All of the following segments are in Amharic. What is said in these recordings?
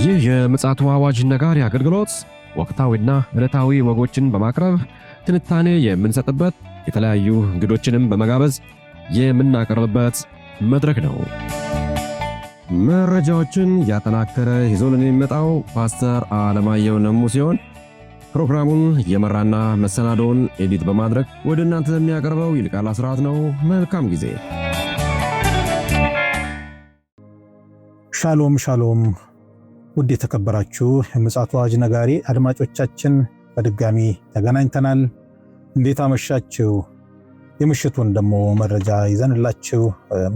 ይህ የምፅዓቱ አዋጅ ነጋሪ አገልግሎት ወቅታዊና ዕለታዊ ወጎችን በማቅረብ ትንታኔ የምንሰጥበት የተለያዩ እንግዶችንም በመጋበዝ የምናቀርብበት መድረክ ነው። መረጃዎችን ያጠናከረ ይዞልን የሚመጣው ፓስተር አለማየሁ ነሙ ሲሆን ፕሮግራሙን የመራና መሰናዶውን ኤዲት በማድረግ ወደ እናንተ የሚያቀርበው ይልቃል አስራት ነው። መልካም ጊዜ። ሻሎም ሻሎም። ውድ የተከበራችሁ የምፅዓቱ አዋጅ ነጋሪ አድማጮቻችን በድጋሚ ተገናኝተናል። እንዴት አመሻችሁ? የምሽቱን ደግሞ መረጃ ይዘንላችሁ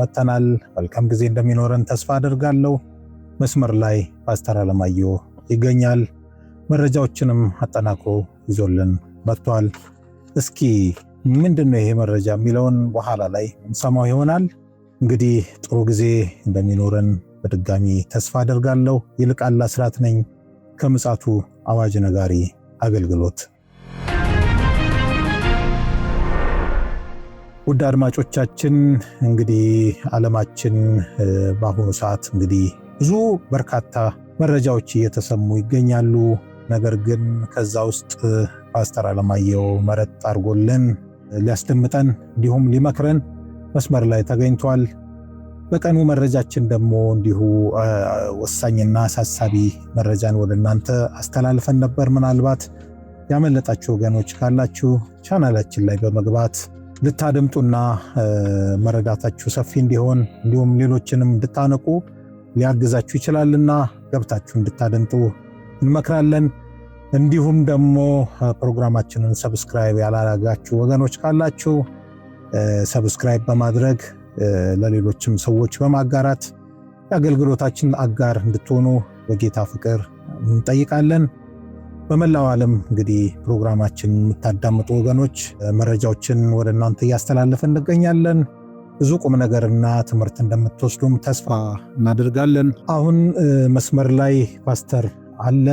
መጥተናል። መልካም ጊዜ እንደሚኖረን ተስፋ አደርጋለሁ። መስመር ላይ ፓስተር አለማየሁ ይገኛል። መረጃዎችንም አጠናክሮ ይዞልን መጥቷል። እስኪ ምንድነው ይሄ መረጃ የሚለውን በኋላ ላይ እንሰማው ይሆናል። እንግዲህ ጥሩ ጊዜ እንደሚኖረን በድጋሚ ተስፋ አደርጋለሁ። ይልቃል አስራት ነኝ ከምፅዓቱ አዋጅ ነጋሪ አገልግሎት። ውድ አድማጮቻችን እንግዲህ ዓለማችን በአሁኑ ሰዓት እንግዲህ ብዙ በርካታ መረጃዎች እየተሰሙ ይገኛሉ። ነገር ግን ከዛ ውስጥ ፓስተር አለማየሁ መረጥ አድርጎልን ሊያስደምጠን እንዲሁም ሊመክረን መስመር ላይ ተገኝቷል። በቀኑ መረጃችን ደግሞ እንዲሁ ወሳኝና አሳሳቢ መረጃን ወደ እናንተ አስተላልፈን ነበር። ምናልባት ያመለጣችሁ ወገኖች ካላችሁ ቻናላችን ላይ በመግባት ልታደምጡና መረዳታችሁ ሰፊ እንዲሆን እንዲሁም ሌሎችንም እንድታነቁ ሊያግዛችሁ ይችላልና ገብታችሁ እንድታደምጡ እንመክራለን። እንዲሁም ደግሞ ፕሮግራማችንን ሰብስክራይብ ያላደረጋችሁ ወገኖች ካላችሁ ሰብስክራይብ በማድረግ ለሌሎችም ሰዎች በማጋራት የአገልግሎታችን አጋር እንድትሆኑ በጌታ ፍቅር እንጠይቃለን። በመላው ዓለም እንግዲህ ፕሮግራማችን የምታዳምጡ ወገኖች መረጃዎችን ወደ እናንተ እያስተላለፈን እንገኛለን። ብዙ ቁም ነገርና ትምህርት እንደምትወስዱም ተስፋ እናደርጋለን። አሁን መስመር ላይ ፓስተር አለ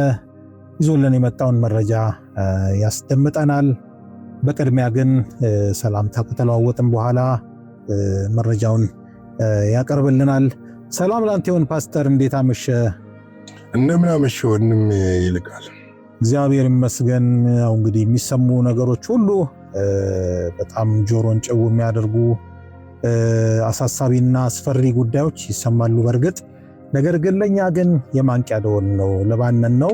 ይዞልን የመጣውን መረጃ ያስደምጠናል። በቅድሚያ ግን ሰላምታ ከተለዋወጥን በኋላ መረጃውን ያቀርብልናል። ሰላም ላንተ ይሁን ፓስተር፣ እንዴት አመሸ? እንደምን አመሸ ወንድም ይልቃል? እግዚአብሔር ይመስገን። ያው እንግዲህ የሚሰሙ ነገሮች ሁሉ በጣም ጆሮን ጭው የሚያደርጉ አሳሳቢና አስፈሪ ጉዳዮች ይሰማሉ በእርግጥ። ነገር ግን ለኛ ግን የማንቂያ ደወል ነው፣ ለባነን ነው።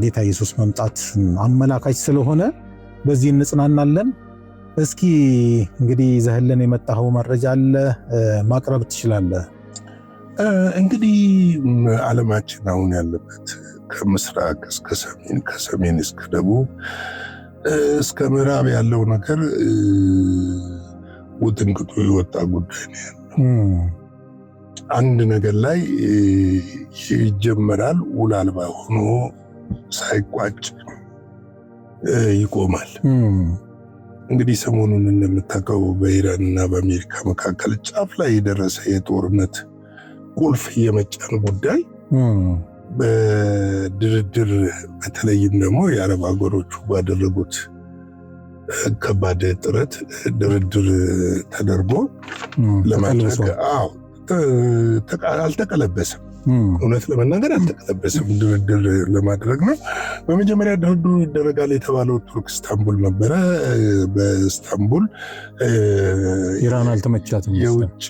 ጌታ ኢየሱስ መምጣት አመላካች ስለሆነ በዚህ እንጽናናለን። እስኪ እንግዲህ ይዘህልን የመጣኸው መረጃ አለ፣ ማቅረብ ትችላለህ? እንግዲህ ዓለማችን አሁን ያለበት ከምስራቅ እስከ ሰሜን፣ ከሰሜን እስከ ደቡብ እስከ ምዕራብ ያለው ነገር ውጥንቅጡ የወጣ ጉዳይ ነው ያለው። አንድ ነገር ላይ ይጀመራል፣ ውል አልባ ሆኖ ሳይቋጭ ይቆማል። እንግዲህ ሰሞኑን እንደምታውቀው በኢራን እና በአሜሪካ መካከል ጫፍ ላይ የደረሰ የጦርነት ቁልፍ የመጫን ጉዳይ በድርድር በተለይም ደግሞ የአረብ ሀገሮቹ ባደረጉት ከባድ ጥረት ድርድር ተደርጎ ለማድረግ አልተቀለበሰም። እውነት ለመናገር አልተቀለበሰም። ድርድር ለማድረግ ነው። በመጀመሪያ ድርድሩ ይደረጋል የተባለው ቱርክ እስታንቡል ነበረ። በእስታንቡል ኢራን አልተመቻትም። የውጭ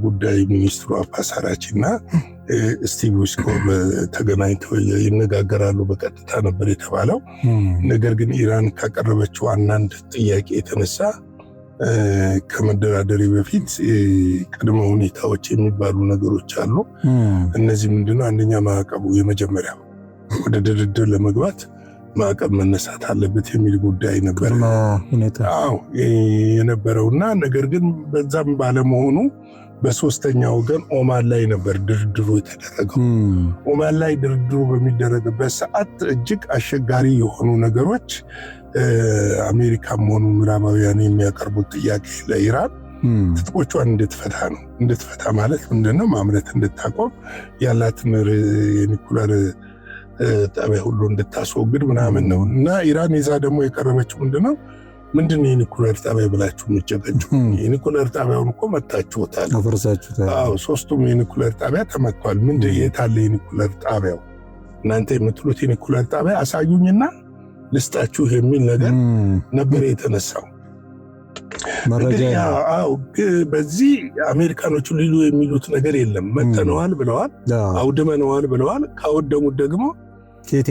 ጉዳይ ሚኒስትሩ አባስ አራቺ እና ስቲቭ ዊትኮፍ ተገናኝተው ይነጋገራሉ በቀጥታ ነበር የተባለው። ነገር ግን ኢራን ካቀረበችው አንዳንድ ጥያቄ የተነሳ ከመደራደሪ በፊት ቅድመ ሁኔታዎች የሚባሉ ነገሮች አሉ። እነዚህ ምንድነው? አንደኛ ማዕቀቡ፣ የመጀመሪያው ወደ ድርድር ለመግባት ማዕቀብ መነሳት አለበት የሚል ጉዳይ ነበር የነበረውና ነገር ግን በዛም ባለመሆኑ በሶስተኛ ወገን ኦማን ላይ ነበር ድርድሩ የተደረገው። ኦማን ላይ ድርድሩ በሚደረግበት ሰዓት እጅግ አስቸጋሪ የሆኑ ነገሮች አሜሪካም ሆኑ ምዕራባውያን የሚያቀርቡት ጥያቄ ለኢራን ትጥቆቿን እንድትፈታ ነው። እንድትፈታ ማለት ምንድነው? ማምረት እንድታቆም፣ ያላትን የኒኩለር ጣቢያ ሁሉ እንድታስወግድ ምናምን ነው። እና ኢራን የዛ ደግሞ የቀረበችው ምንድነው? ምንድነው የኒኩለር ጣቢያ ብላችሁ የምትጨቀጭቁ? የኒኩለር ጣቢያውን እኮ መታችሁታል፣ አፈርሳችሁታል። አዎ 3ቱም የኒኩለር ጣቢያ ተመቷል። ምንድን የታለ የኒኩለር ጣቢያው? እናንተ የምትሉት የኒኩለር ጣቢያ አሳዩኝና ልስጣችሁ የሚል ነገር ነበር የተነሳው። በዚህ አሜሪካኖቹ ሊሉ የሚሉት ነገር የለም። መተነዋል ብለዋል፣ አውድመነዋል ብለዋል። ካወደሙት ደግሞ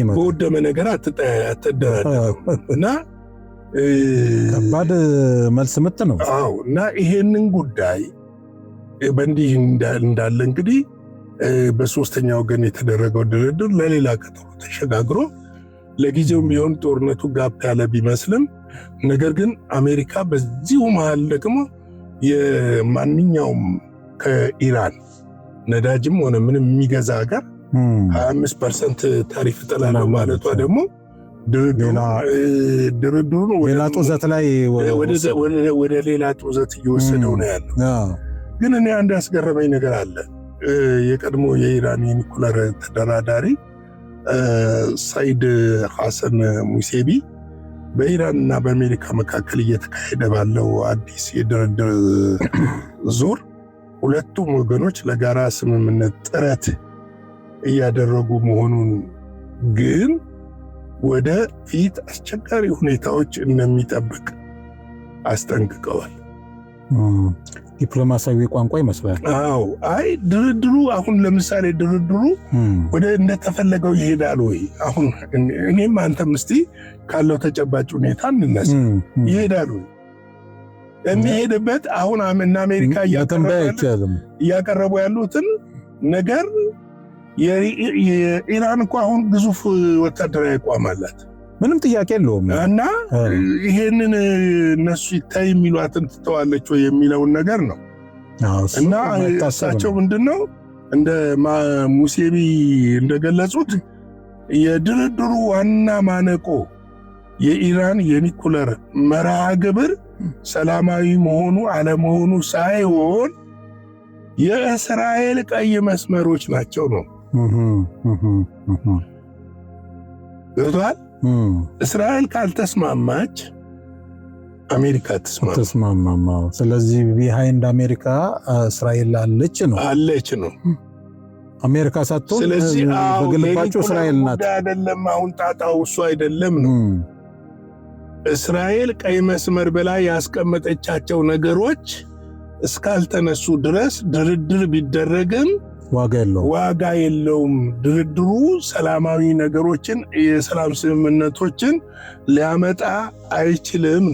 በወደመ ነገር አትደራደሩ እና ከባድ መልስ ምት ነው። አዎ እና ይሄንን ጉዳይ በእንዲህ እንዳለ እንግዲህ በሶስተኛ ወገን የተደረገው ድርድር ለሌላ ቀጠሮ ተሸጋግሮ ለጊዜውም ቢሆን ጦርነቱ ጋብ ያለ ቢመስልም ነገር ግን አሜሪካ በዚሁ መሃል ደግሞ የማንኛውም ከኢራን ነዳጅም ሆነ ምንም የሚገዛ ሀገር 25% ታሪፍ ጥላለሁ ማለቷ ደግሞ ድርድሩን ሌላ ጡዘት ላይ ወደ ሌላ ጡዘት እየወሰደው ነው ያለው። ግን እኔ አንድ ያስገረመኝ ነገር አለ። የቀድሞ የኢራን የኒኩለር ተደራዳሪ ሳይድ ሐሰን ሙሴቢ በኢራን እና በአሜሪካ መካከል እየተካሄደ ባለው አዲስ የድርድር ዙር ሁለቱም ወገኖች ለጋራ ስምምነት ጥረት እያደረጉ መሆኑን ግን ወደ ፊት አስቸጋሪ ሁኔታዎች እንደሚጠብቅ አስጠንቅቀዋል። ዲፕሎማሲያዊ ቋንቋ ይመስላል። አዎ አይ ድርድሩ አሁን ለምሳሌ ድርድሩ ወደ እንደተፈለገው ይሄዳል ወይ? አሁን እኔም አንተም እስቲ ካለው ተጨባጭ ሁኔታ እንነሳ። ይሄዳል ወይ? የሚሄድበት አሁን እና አሜሪካ እያቀረቡ ያሉትን ነገር የኢራን እኮ አሁን ግዙፍ ወታደራዊ አቋም አላት፣ ምንም ጥያቄ የለውም። እና ይሄንን እነሱ ይታይ የሚሏትን ትተዋለች ወይ የሚለውን ነገር ነው። እና እሳቸው ምንድነው እንደ ሙሴቢ እንደገለጹት የድርድሩ ዋና ማነቆ የኢራን የኒኩለር መርሃ ግብር ሰላማዊ መሆኑ አለመሆኑ ሳይሆን የእስራኤል ቀይ መስመሮች ናቸው ነው። ገብቶሃል? እስራኤል ካልተስማማች አሜሪካ ተስማማማ። ስለዚህ ቢሃይንድ አሜሪካ እስራኤል አለች ነው። አሜሪካ ሳትሆን ስለዚህ በግልባጩ እስራኤል ናት። አይደለም አሁን ጣጣው እሱ አይደለም ነው። እስራኤል ቀይ መስመር በላይ ያስቀመጠቻቸው ነገሮች እስካልተነሱ ድረስ ድርድር ቢደረግም ዋጋ የለውም። ድርድሩ ሰላማዊ ነገሮችን የሰላም ስምምነቶችን ሊያመጣ አይችልም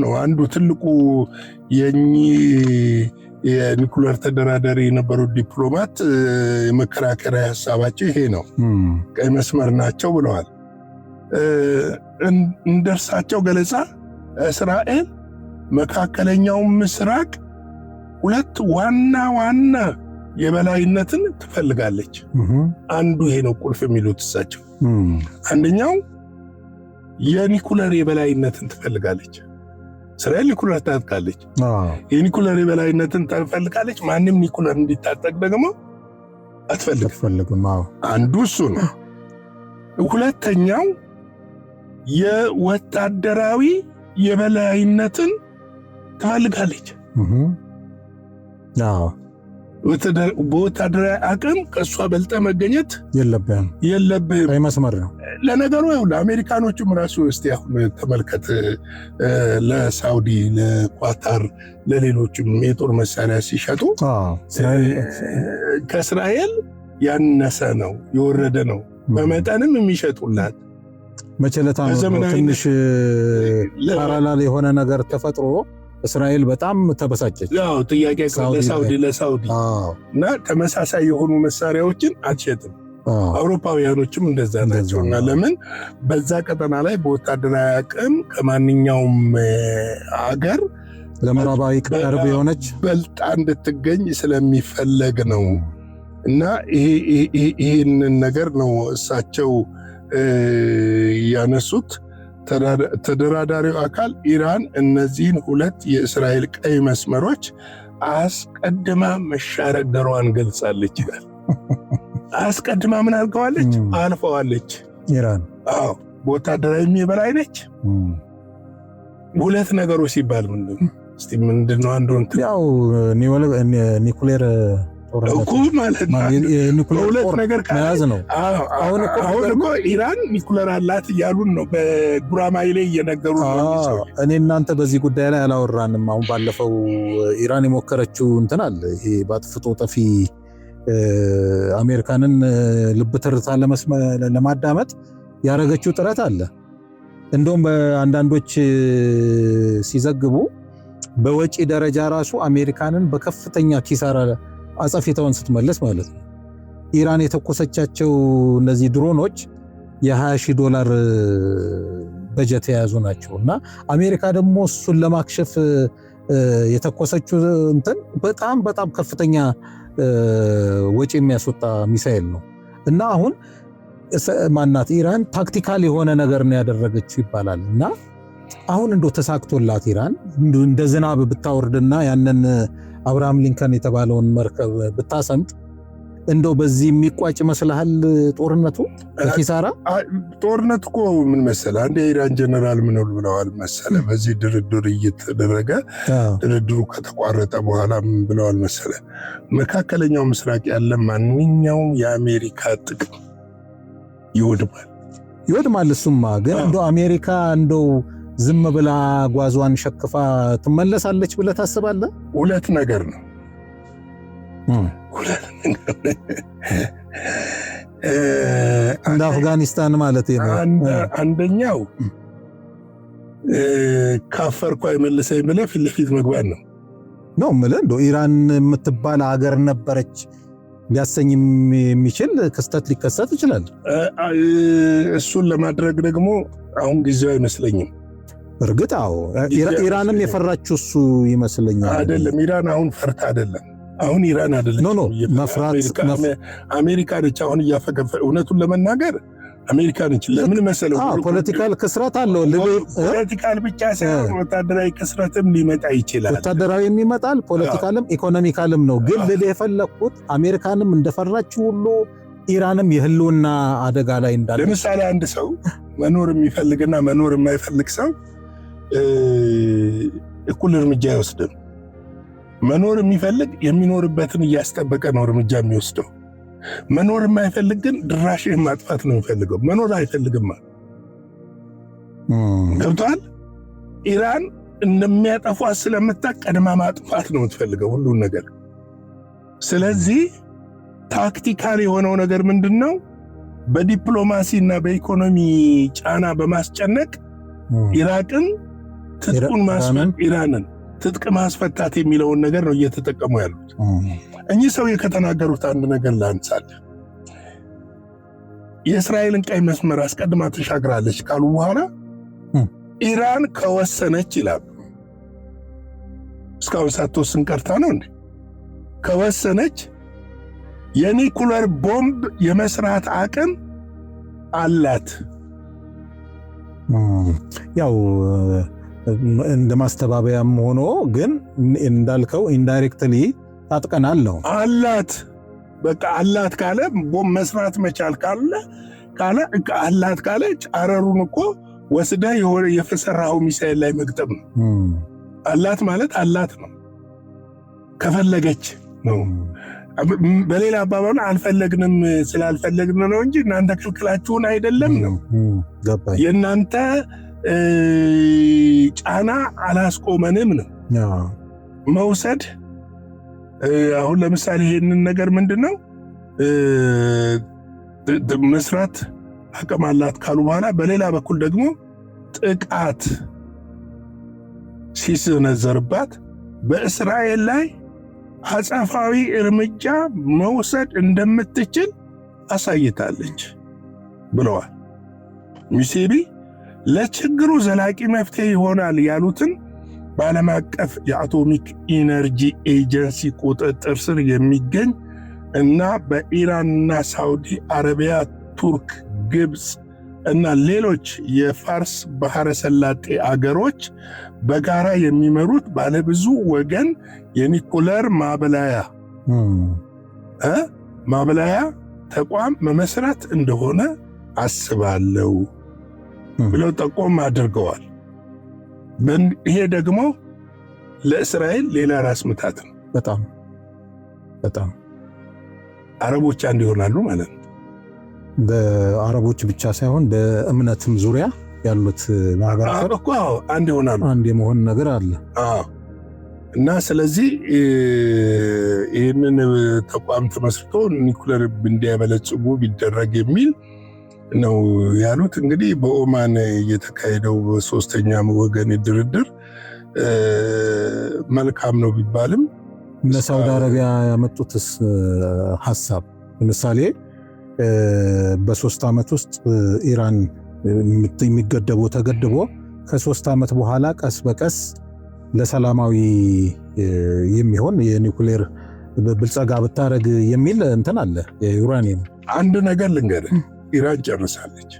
ነው። አንዱ ትልቁ የኒኩለር ተደራዳሪ የነበሩ ዲፕሎማት የመከራከሪያ ሀሳባቸው ይሄ ነው። ቀይ መስመር ናቸው ብለዋል። እንደርሳቸው ገለጻ እስራኤል መካከለኛው ምስራቅ ሁለት ዋና የበላይነትን ትፈልጋለች። አንዱ ይሄ ነው ቁልፍ የሚሉት እሳቸው። አንደኛው የኒኩለር የበላይነትን ትፈልጋለች። እስራኤል ኒኩለር ታጥቃለች፣ የኒኩለር የበላይነትን ትፈልጋለች። ማንም ኒኩለር እንዲታጠቅ ደግሞ አትፈልግም። አንዱ እሱ ነው። ሁለተኛው የወታደራዊ የበላይነትን ትፈልጋለች። በወታደራዊ አቅም ከእሷ በልጠ መገኘት የለብህም። ቀይ መስመር ነው። ለነገሩ ለአሜሪካኖቹም ራሱ እስቲ አሁን ተመልከት፣ ለሳውዲ፣ ለኳታር፣ ለሌሎችም የጦር መሳሪያ ሲሸጡ ከእስራኤል ያነሰ ነው፣ የወረደ ነው በመጠንም የሚሸጡላት። መቸለታ ትንሽ ፓራላል የሆነ ነገር ተፈጥሮ እስራኤል በጣም ተበሳጨች። ጥያቄ ለሳውዲ እና ተመሳሳይ የሆኑ መሳሪያዎችን አትሸጥም። አውሮፓውያኖችም እንደዛ ናቸውና ለምን በዛ ቀጠና ላይ በወታደራዊ አቅም ከማንኛውም አገር ለምዕራባዊ ቅርብ የሆነች በልጣ እንድትገኝ ስለሚፈለግ ነው። እና ይህንን ነገር ነው እሳቸው ያነሱት። ተደራዳሪው አካል ኢራን እነዚህን ሁለት የእስራኤል ቀይ መስመሮች አስቀድማ መሻገሯን ገልጻለች ይላል። አስቀድማ ምን አድርገዋለች? አልፈዋለች ኢራን። በወታደራዊ የበላይ ነች፣ ሁለት ነገሮች ሲባል ምንድነው? አንዱ ያው ኒኩሌር እኮ ማለት ነው። ሁለት ነገር መያዝ ነው። አሁን እኮ ኢራን ኒኩሌር አላት እያሉን ነው፣ በጉራማይሌ እየነገሩ ነው። እኔ እናንተ በዚህ ጉዳይ ላይ አላወራንም። አሁን ባለፈው ኢራን የሞከረችው እንትን አለ፣ ይሄ በአጥፍቶ ጠፊ አሜሪካንን ልብ ትርታ ለማዳመጥ ያደረገችው ጥረት አለ። እንደውም በአንዳንዶች ሲዘግቡ በወጪ ደረጃ ራሱ አሜሪካንን በከፍተኛ ኪሳራ አጸፊታውን ስትመለስ ማለት ነው። ኢራን የተኮሰቻቸው እነዚህ ድሮኖች $20,000 በጀት የያዙ ናቸው እና አሜሪካ ደግሞ እሱን ለማክሸፍ የተኮሰችው እንትን በጣም ከፍተኛ ወጪ የሚያስወጣ ሚሳኤል ነው እና አሁን ማናት ኢራን ታክቲካል የሆነ ነገር ነው ያደረገችው ይባላል እና አሁን እንደው ተሳክቶላት ኢራን እንደ ዝናብ ብታወርድና ያንን አብርሃም ሊንከን የተባለውን መርከብ ብታሰምጥ እንደው በዚህ የሚቋጭ መስልሃል? ጦርነቱ በኪሳራ ጦርነቱ እኮ ምን መሰለህ፣ አንድ የኢራን ጀነራል ምን ብለዋል መሰለህ፣ በዚህ ድርድር እየተደረገ ድርድሩ ከተቋረጠ በኋላ ምን ብለዋል መሰለህ፣ መካከለኛው ምስራቅ ያለ ማንኛውም የአሜሪካ ጥቅም ይወድማል። እሱማ ግን እንደው አሜሪካ እንደው ዝም ብላ ጓዟን ሸክፋ ትመለሳለች ብለህ ታስባለህ? ሁለት ነገር ነው። እንደ አፍጋኒስታን ማለት ነው። አንደኛው ካፈርኩ አይመልሰኝ ብለህ ፊት ለፊት መግባት ነው የምልህ። እንደው ኢራን የምትባል ሀገር ነበረች ሊያሰኝ የሚችል ክስተት ሊከሰት ይችላል። እሱን ለማድረግ ደግሞ አሁን ጊዜው አይመስለኝም። እርግጥ አዎ፣ ኢራንም የፈራችው እሱ ይመስለኛል። አይደለም ኢራን አሁን ፈርታ አይደለም። አሁን ኢራን አይደለም መፍራት አሜሪካ ነች። አሁን እውነቱን ለመናገር አሜሪካ ነች። ለምን መሰለው? ፖለቲካል ክስረት አለው። ፖለቲካል ብቻ ሳይሆን ወታደራዊ ክስረትም ሊመጣ ይችላል። ወታደራዊ የሚመጣል፣ ፖለቲካልም ኢኮኖሚካልም ነው። ግን ልል የፈለኩት አሜሪካንም እንደፈራችው ሁሉ ኢራንም የህልውና አደጋ ላይ እንዳለ። ለምሳሌ አንድ ሰው መኖር የሚፈልግና መኖር የማይፈልግ ሰው እኩል እርምጃ አይወስድም። መኖር የሚፈልግ የሚኖርበትን እያስጠበቀ ነው እርምጃ የሚወስደው። መኖር የማይፈልግ ግን ድራሽህን ማጥፋት ነው የሚፈልገው። መኖር አይፈልግም። ገብቶሃል? ኢራን እንደሚያጠፏት ስለምታውቅ ቀድማ ማጥፋት ነው የምትፈልገው ሁሉን ነገር። ስለዚህ ታክቲካል የሆነው ነገር ምንድን ነው? በዲፕሎማሲ እና በኢኮኖሚ ጫና በማስጨነቅ ኢራቅን ኢራንን ትጥቅ ማስፈታት የሚለውን ነገር ነው እየተጠቀሙ ያሉት። እኚህ ሰው ከተናገሩት አንድ ነገር ላንሳል። የእስራኤልን ቀይ መስመር አስቀድማ ተሻግራለች ካሉ በኋላ ኢራን ከወሰነች ይላሉ። እስካሁን ሳትወስን ቀርታ ነው እንዴ? ከወሰነች የኒኩለር ቦምብ የመስራት አቅም አላት። ያው እንደ ማስተባበያም ሆኖ ግን እንዳልከው ኢንዳይሬክትሊ ታጥቀናል ነው አላት። በቃ አላት ካለ ቦምብ መስራት መቻል ካለ አላት ካለ ጨረሩን እኮ ወስዳ የሆነ የፈሰራው ሚሳኤል ላይ መግጠም ነው። አላት ማለት አላት ነው፣ ከፈለገች ነው። በሌላ አባባል አልፈለግንም ስላልፈለግን ነው እንጂ እናንተ ክልክላችሁን አይደለም ነው። የእናንተ ጫና አላስቆመንም ነው መውሰድ። አሁን ለምሳሌ ይሄንን ነገር ምንድነው መስራት አቅም አላት ካሉ በኋላ በሌላ በኩል ደግሞ ጥቃት ሲሰነዘርባት በእስራኤል ላይ አጸፋዊ እርምጃ መውሰድ እንደምትችል አሳይታለች ብለዋል። ሚሴቢ ለችግሩ ዘላቂ መፍትሄ ይሆናል ያሉትን በዓለም አቀፍ የአቶሚክ ኢነርጂ ኤጀንሲ ቁጥጥር ስር የሚገኝ እና በኢራንና ሳውዲ አረቢያ፣ ቱርክ፣ ግብፅ እና ሌሎች የፋርስ ባህረ ሰላጤ አገሮች በጋራ የሚመሩት ባለብዙ ወገን የኒኩለር ማብላያ ተቋም መመስረት እንደሆነ አስባለሁ ብለው ጠቆም አድርገዋል። ይሄ ደግሞ ለእስራኤል ሌላ ራስ ምታት ነው። በጣም አረቦች አንድ ይሆናሉ ማለት ነው። በአረቦች ብቻ ሳይሆን በእምነትም ዙሪያ ያሉት ማህበረሰብ እኮ አንድ ይሆናሉ። አንድ የመሆን ነገር አለ። እና ስለዚህ ይህንን ተቋም ተመስርቶ ኒኩለር እንዲያበለጽጉ ቢደረግ የሚል ነው ያሉት። እንግዲህ በኦማን የተካሄደው በሶስተኛ ወገን ድርድር መልካም ነው ቢባልም እነ ሳውዲ አረቢያ ያመጡትስ ሐሳብ ለምሳሌ በ3 ዓመት ውስጥ ኢራን የሚገደበው ተገድቦ ከ3 ዓመት በኋላ ቀስ በቀስ ለሰላማዊ የሚሆን የኒውክሌር ብልጸጋ ብታረግ የሚል እንትን አለ። የዩራኒየም አንድ ነገር ልንገርህ፣ ኢራን ጨርሳለች።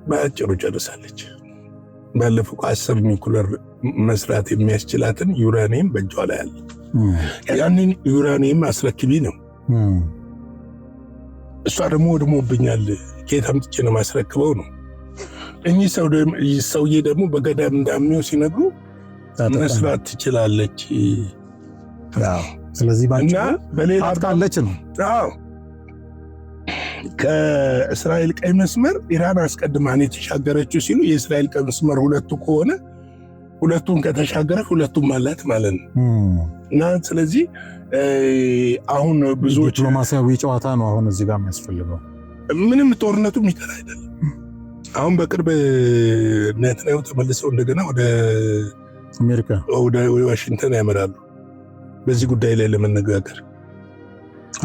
በአጭሩ ጨርሳለች። ባለፈው 10 ኒውክሌር መስራት የሚያስችላትን ዩራኒየም በእጇ ላይ አለ። ያንን ዩራኒየም አስረክቢ ነው። እሷ ደግሞ ወድሞብኛል፣ ከየት አምጥቼ ነው ማስረክበው ነው። እኚህ ሰውዬ ደግሞ በገዳም እንዳምነው ሲነግሩ መስራት ትችላለች። ስለዚህ እና በሌላ አጥቃለች ነው። ከእስራኤል ቀይ መስመር ኢራን አስቀድማን የተሻገረችው ሲሉ የእስራኤል ቀይ መስመር ሁለቱ ከሆነ ሁለቱን ከተሻገረች ሁለቱም አላት ማለት ነው። እና ስለዚህ አሁን ብዙዎች ዲፕሎማሲያዊ ጨዋታ ነው አሁን እዚህ ጋር የሚያስፈልገው። ምንም ጦርነቱ የሚቀር አይደለም። አሁን በቅርብ ኔታንያሁ ተመልሰው እንደገና ወደ አሜሪካ ወደ ዋሽንግተን ያመራሉ በዚህ ጉዳይ ላይ ለመነጋገር።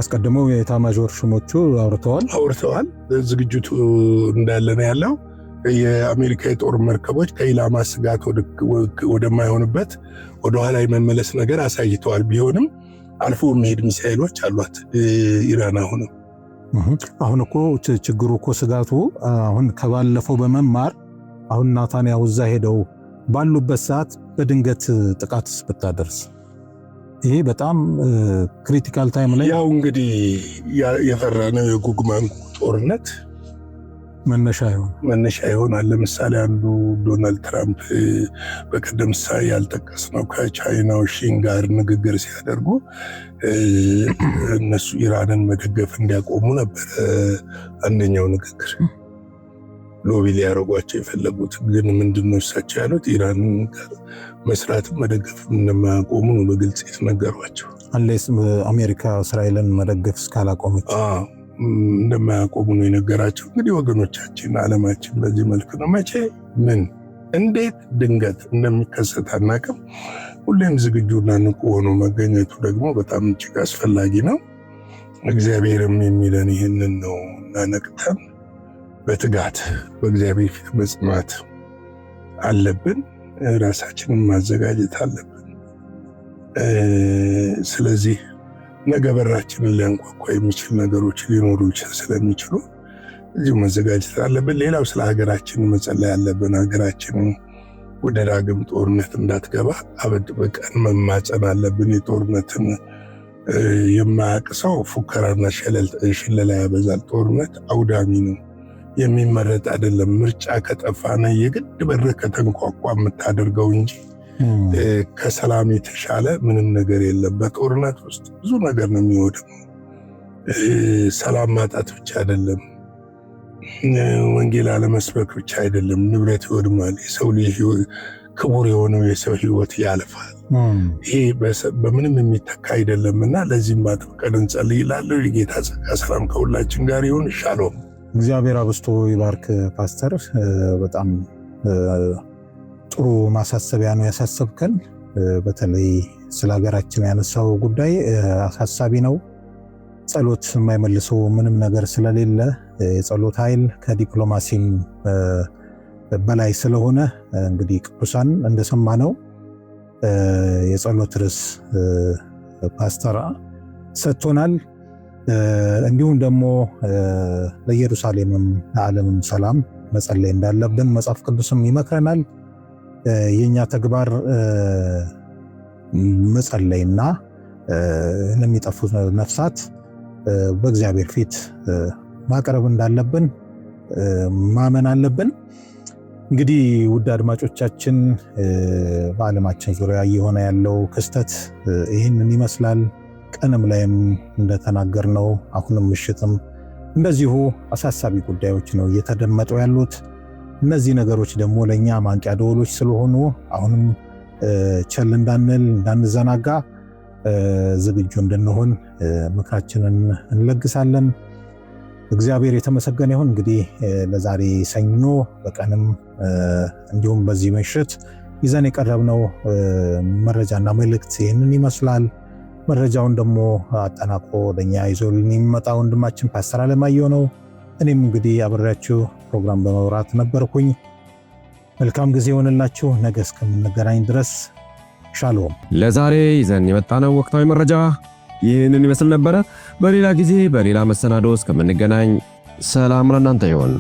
አስቀድመው የኤታማዦር ሹሞቹ አውርተዋል። ዝግጅቱ እንዳለ ነው ያለው። የአሜሪካ የጦር መርከቦች ከኢላማ ስጋት ወደማይሆንበት ወደኋላ የመመለስ ነገር አሳይተዋል። ቢሆንም አልፎ የሚሄድ ሚሳኤሎች አሏት ኢራን። አሁን እኮ ችግሩ እኮ ስጋቱ አሁን ከባለፈው በመማር አሁን ናታንያሁ እዛ ሄደው ባሉበት ሰዓት በድንገት ጥቃት ብታደርስ ይሄ በጣም ክሪቲካል ታይም ላይ ያው እንግዲህ የፈራነው የጎግ ማጎግ ጦርነት መነሻ ይሆናል። ለምሳሌ አንዱ ዶናልድ ትራምፕ በቀደም ያልጠቀስነው ከቻይናው ሺን ጋር ንግግር ሲያደርጉ እነሱ ኢራንን መደገፍ እንዲያቆሙ ነበር አንደኛው ንግግር። ሎቢ ሊያደርጓቸው የፈለጉት ግን ምንድነው እሳቸው ያሉት ኢራንን መስራትም መደገፍም እንደማያቆሙ ነው በግልጽ የተነገሯቸው። አንሌስ አሜሪካ እስራኤልን መደገፍ እስካላቆመች እንደማያቆሙ ነው የነገራቸው። እንግዲህ ወገኖቻችን ዓለማችን በዚህ መልክ ነው። መቼ ምን እንዴት ድንገት እንደሚከሰት አናውቅም። ሁሌም ዝግጁና ንቁ ሆኖ መገኘቱ ደግሞ በጣም እጅግ አስፈላጊ ነው። እግዚአብሔርም የሚለን ይህንን ነው እና ነቅተን በትጋት በእግዚአብሔር ፊት መጽናት አለብን። ራሳችንን ማዘጋጀት አለብን። ስለዚህ ነገ በራችንን ሊያንኳኳ የሚችል ነገሮች ሊኖሩ ስለሚችሉ እዚሁ መዘጋጀት አለብን። ሌላው ስለ ሀገራችን መጸለይ አለብን። ሀገራችንን ወደ ዳግም ጦርነት እንዳትገባ አበጥብቀን መማጸን አለብን። የጦርነትን የማያውቅ ሰው ፉከራና ሽለላ ያበዛል። ጦርነት አውዳሚ ነው፣ የሚመረጥ አይደለም። ምርጫ ከጠፋነ የግድ በር ከተንኳኳ የምታደርገው እንጂ ከሰላም የተሻለ ምንም ነገር የለም። በጦርነት ውስጥ ብዙ ነገር ነው የሚወድመው። ሰላም ማጣት ብቻ አይደለም፣ ወንጌል አለመስበክ ብቻ አይደለም። ንብረት ይወድማል። የሰው ልጅ ክቡር የሆነው የሰው ሕይወት ያልፋል። ይሄ በምንም የሚተካ አይደለምና ለዚህም ማጥብቀን እንጸልይ እላለሁ። የጌታ ጸጋ ሰላም ከሁላችን ጋር ይሁን። ሻሎም። እግዚአብሔር አብስቶ ይባርክ ፓስተር። በጣም ጥሩ ማሳሰቢያ ነው ያሳሰብከን። በተለይ ስለ ሀገራችን ያነሳው ጉዳይ አሳሳቢ ነው። ጸሎት የማይመልሰው ምንም ነገር ስለሌለ የጸሎት ኃይል ከዲፕሎማሲም በላይ ስለሆነ እንግዲህ ቅዱሳን እንደሰማነው የጸሎት ርዕስ ፓስተር ሰጥቶናል። እንዲሁም ደግሞ ለኢየሩሳሌምም ለዓለምም ሰላም መጸለይ እንዳለብን መጽሐፍ ቅዱስም ይመክረናል። የኛ ተግባር መጸለይና ለሚጠፉት ነፍሳት በእግዚአብሔር ፊት ማቅረብ እንዳለብን ማመን አለብን። እንግዲህ ውድ አድማጮቻችን በዓለማችን ዙሪያ እየሆነ ያለው ክስተት ይህንን ይመስላል። ቀንም ላይም እንደተናገርነው አሁንም ምሽትም እንደዚሁ አሳሳቢ ጉዳዮች ነው እየተደመጡ ያሉት። እነዚህ ነገሮች ደግሞ ለኛ ማንቂያ ደወሎች ስለሆኑ አሁንም ቸል እንዳንል እንዳንዘናጋ ዝግጁ እንድንሆን ምክራችንን እንለግሳለን። እግዚአብሔር የተመሰገነ ይሁን። እንግዲህ ለዛሬ ሰኞ በቀንም እንዲሁም በዚህ ምሽት ይዘን የቀረብነው መረጃና መልእክት ይህንን ይመስላል። መረጃውን ደግሞ አጠናቆ ለኛ ይዞልን የሚመጣ ወንድማችን ፓስተር አለማየሁ ነው። እኔም እንግዲህ አብሬያችሁ ፕሮግራም በመብራት ነበርኩኝ። መልካም ጊዜ ይሆንላችሁ። ነገ እስከምንገናኝ ድረስ ሻሎም። ለዛሬ ይዘን የመጣነው ወቅታዊ መረጃ ይህንን ይመስል ነበረ። በሌላ ጊዜ በሌላ መሰናዶ እስከምንገናኝ ሰላም ለእናንተ ይሁን።